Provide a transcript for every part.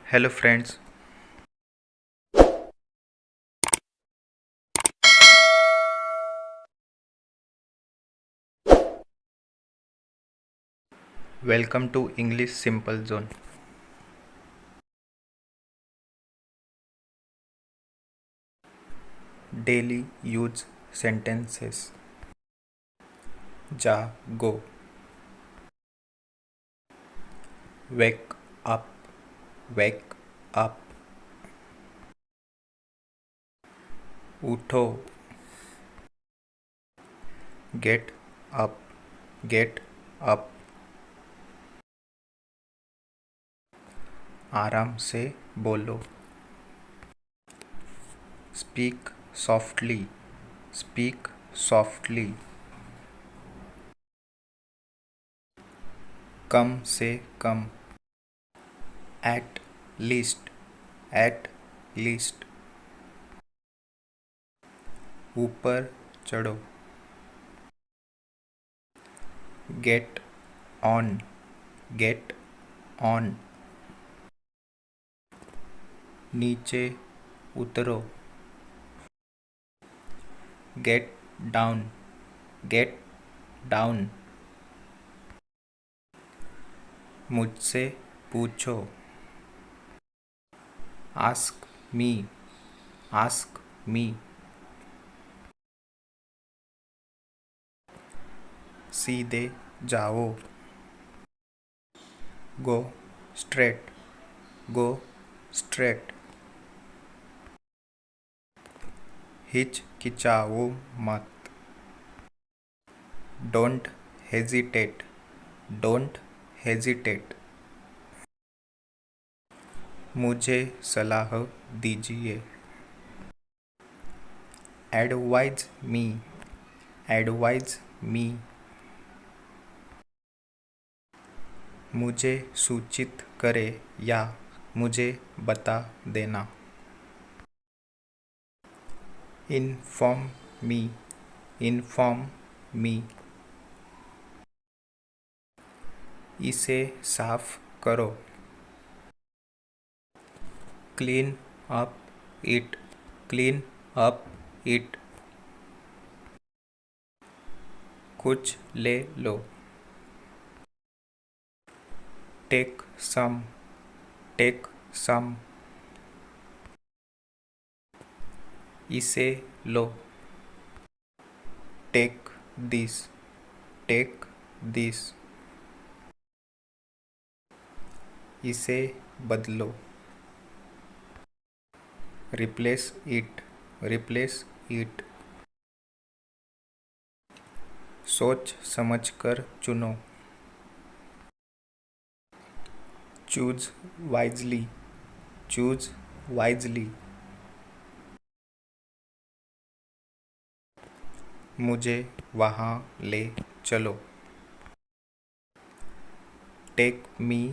Hello, friends. Welcome to English Simple Zone. Daily use sentences. Jago. Wake up. Wake up. Utho. Get up. Get up. आराम से बोलो. Speak softly. Speak softly. कम से कम. At least. At least. ऊपर चढ़ो. Get on. Get on. नीचे उतरो. Get down. Get down. मुझसे पूछो. Ask me. Ask me. सीधे जाओ. Go straight. Go straight. हिचकिचाओ मत. Don't hesitate. Don't hesitate. मुझे सलाह दीजिए. Advise me. Advise me. मुझे सूचित करे या मुझे बता देना. Inform me. Inform me. इसे साफ करो. Clean up it. Clean up it. कुछ ले लो. Take some. Take some. इसे लो. Take this. Take this. इसे बदलो. Replace it. Replace it. सोच समझकर चुनो. Choose wisely. Choose wisely. मुझे वहाँ ले चलो. Take me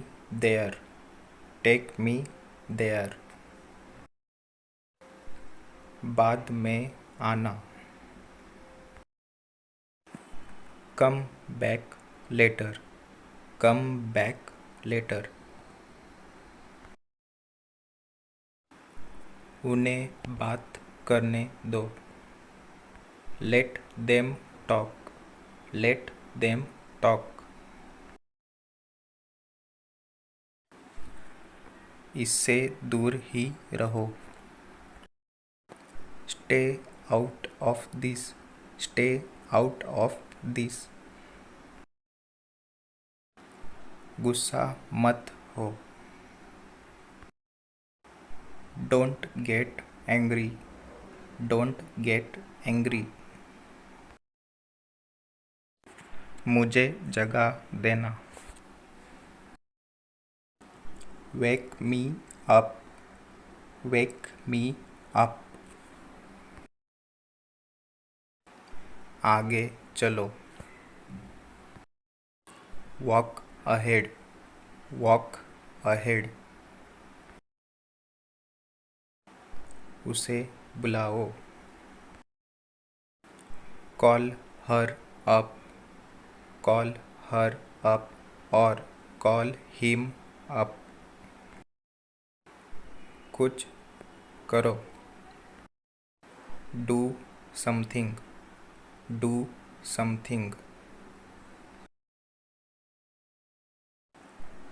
there. Take me there. बाद में आना. Come back later. Come back later. उन्हें बात करने दो. Let them talk. Let them talk. इससे दूर ही रहो. Stay out of this. Stay out of this. गुस्सा मत हो. Don't get angry. Don't get angry. मुझे जगह देना. Wake me up. Wake me up. आगे चलो. Walk ahead. Walk ahead. उसे बुलाओ. Call her up. Call her up or call him up. कुछ करो। Do something, do something.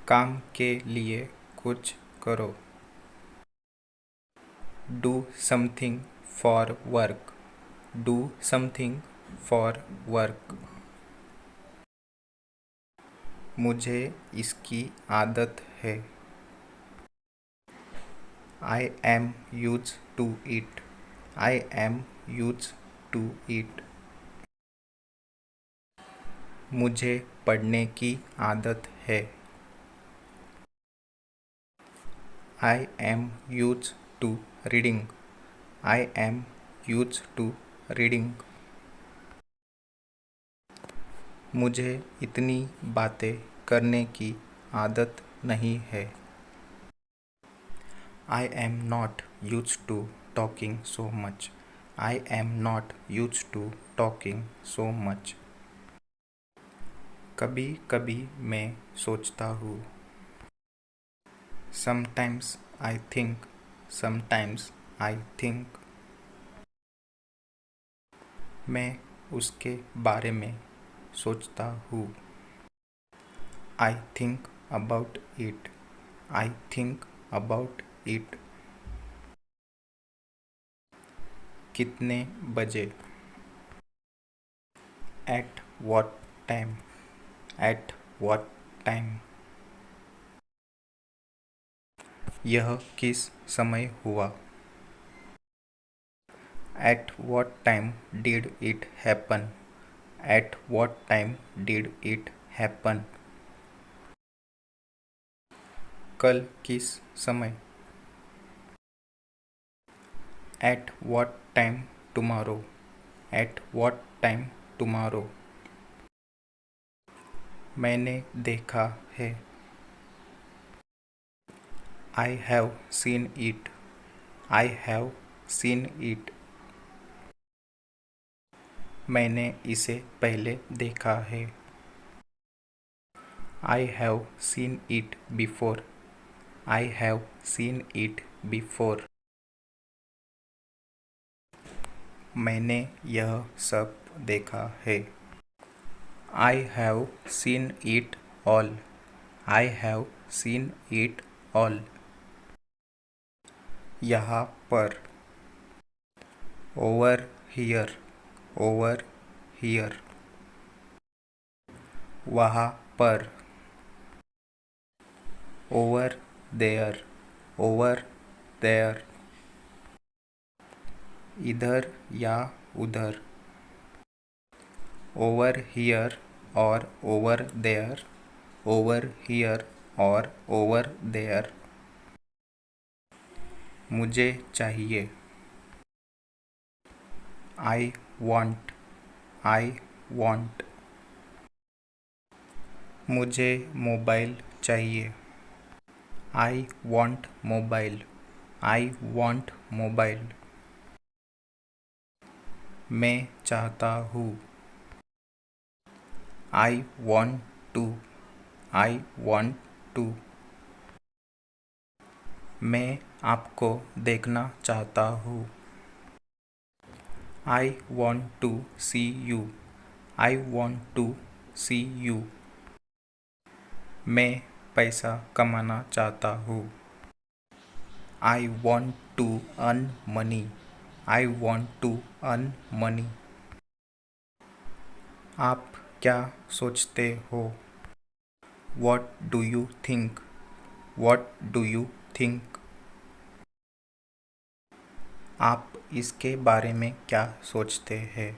काम के लिए कुछ करो। Do something for work, do something for work. मुझे इसकी आदत है। I am used to it, I am used to it. मुझे पढ़ने की आदत है। I am used to reading, I am used to reading. मुझे इतनी बातें करने की आदत नहीं है। I am not used to talking so much, I am not used to talking so much. कभी कभी मैं सोचता हूँ। Sometimes I think, sometimes I think। मैं उसके बारे में सोचता हूँ। I think about it, I think about it। कितने बजे? At what time, at what time। यह किस समय हुआ? At what time did it happen, at what time did it happen। कल किस समय? At what time tomorrow, at what time tomorrow। मैंने देखा है। I have seen it, I have seen it। मैंने इसे पहले देखा है। I have seen it before, I have seen it before। मैंने यह सब देखा है। I have seen it all, I have seen it all। यहाँ पर। Over here, over here। वहाँ पर। Over there, over there। इधर या उधर। Over here और over there, over here और over there। मुझे चाहिए। I want, I want। मुझे मोबाइल चाहिए। I want mobile, I want mobile। मैं चाहता हूँ। I want to, I want to। मैं आपको देखना चाहता हूँ। I want to see you, I want to see you। मैं पैसा कमाना चाहता हूँ। I want to earn money, I want to earn money। आप क्या सोचते हो? What do you think, what do you think। आप इसके बारे में क्या सोचते हैं?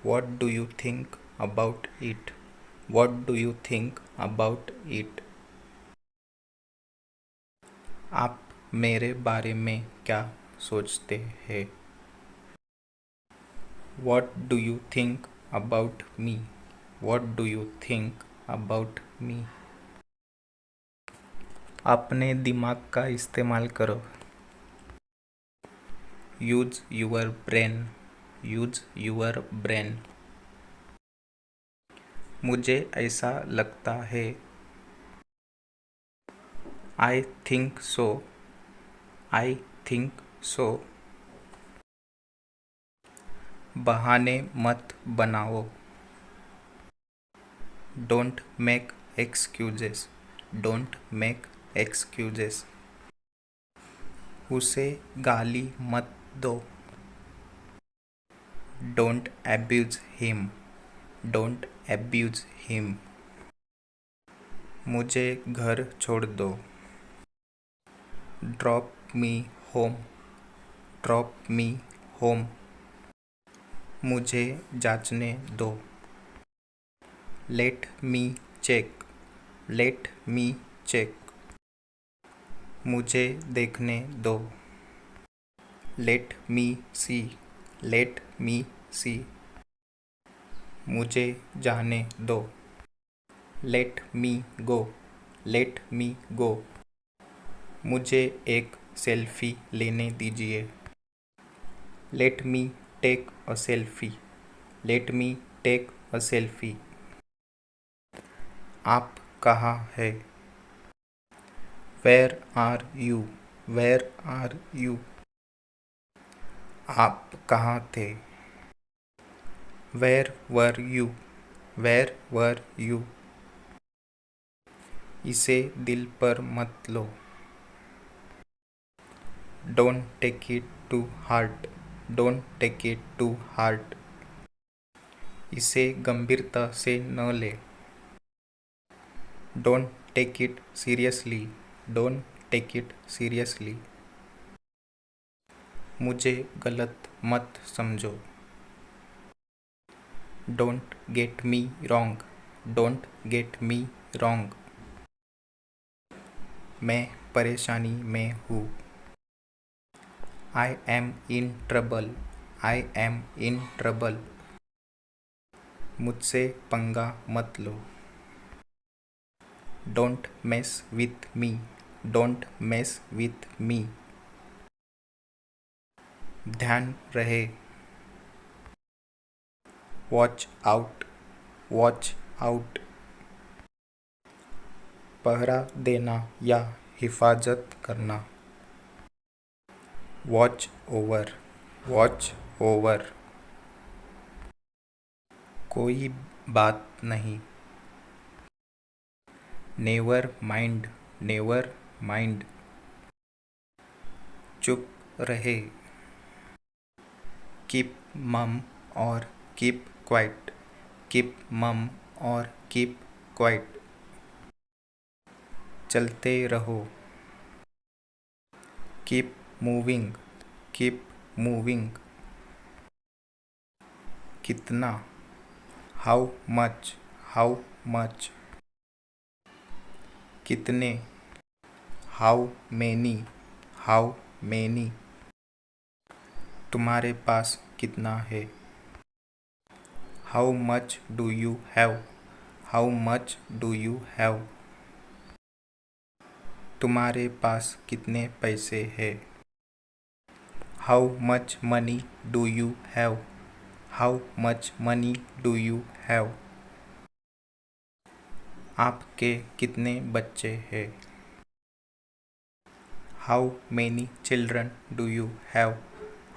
What do you think about it, what do you think about it। आप मेरे बारे में क्या सोचते हैं? What do you think about me, what do you think about me। अपने दिमाग का इस्तेमाल करो। Use your brain, use your brain। मुझे ऐसा लगता है। I think so, I think so. बहाने मत बनाओ, don't make excuses, don't make excuses. उसे गाली मत दो, don't abuse him, don't abuse him. मुझे घर छोड़ दो, drop me home, drop me home. मुझे जांचने दो, let me check, let me check. मुझे देखने दो, लेट मी सी, लेट मी सी। मुझे जाने दो, लेट मी गो, लेट मी गो। मुझे एक सेल्फी लेने दीजिए, let me take a selfie, let me take a selfie. आप कहाँ है, where are you, where are you. आप कहाँ थे, where were you, where were you. इसे दिल पर मत लो, don't take it to heart, don't take it to heart. इसे गंभीरता से न ले, don't take it seriously, don't take it seriously. मुझे गलत मत समझो, don't get me wrong, don't get me wrong. मैं परेशानी में हूँ, I am in trouble, I am in trouble. मुझसे पंगा मत लो, don't mess with me, don't mess with me. ध्यान रहे, वॉच आउट, वॉच आउट। पहरा देना या हिफाजत करना, वॉच ओवर, वॉच ओवर। कोई बात नहीं, नेवर माइंड, नेवर माइंड। चुप रहे, कीप मम और कीप क्वाइट, कीप मम और कीप क्वाइट। चलते रहो, कीप मूविंग, कीप मूविंग। कितना, हाउ मच, हाउ मच। कितने, हाउ मैनी, हाउ मैनी। तुम्हारे पास कितना है, how much do you have, how much do you have. तुम्हारे पास कितने पैसे हैं, how much money do you have, how much money do you have. आपके कितने बच्चे हैं, how many children do you have,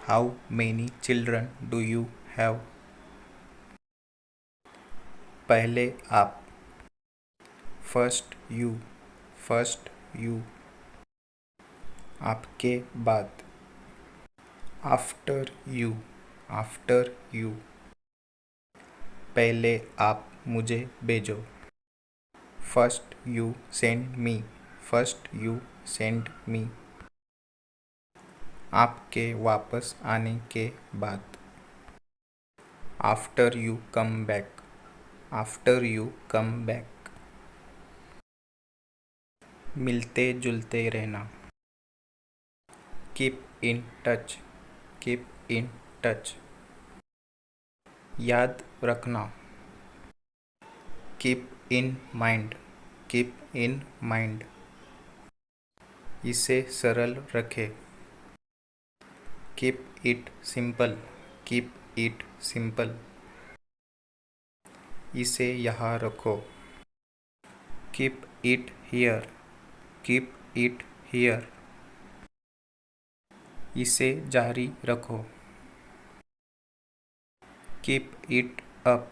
how many children do you have. पहले आप, फर्स्ट यू, फर्स्ट यू। आपके बाद, आफ्टर यू, आफ्टर यू। पहले आप मुझे भेजो, first you send me, first you send me. आपके वापस आने के बाद, after you come back, after you come back. मिलते जुलते रहना, keep in touch, keep in touch. याद रखना, keep in mind, keep in mind. इसे सरल रखें, keep it simple, keep it simple. इसे यहाँ रखो, keep it here, keep it here. इसे जारी रखो। Keep it up.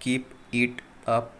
Keep it up.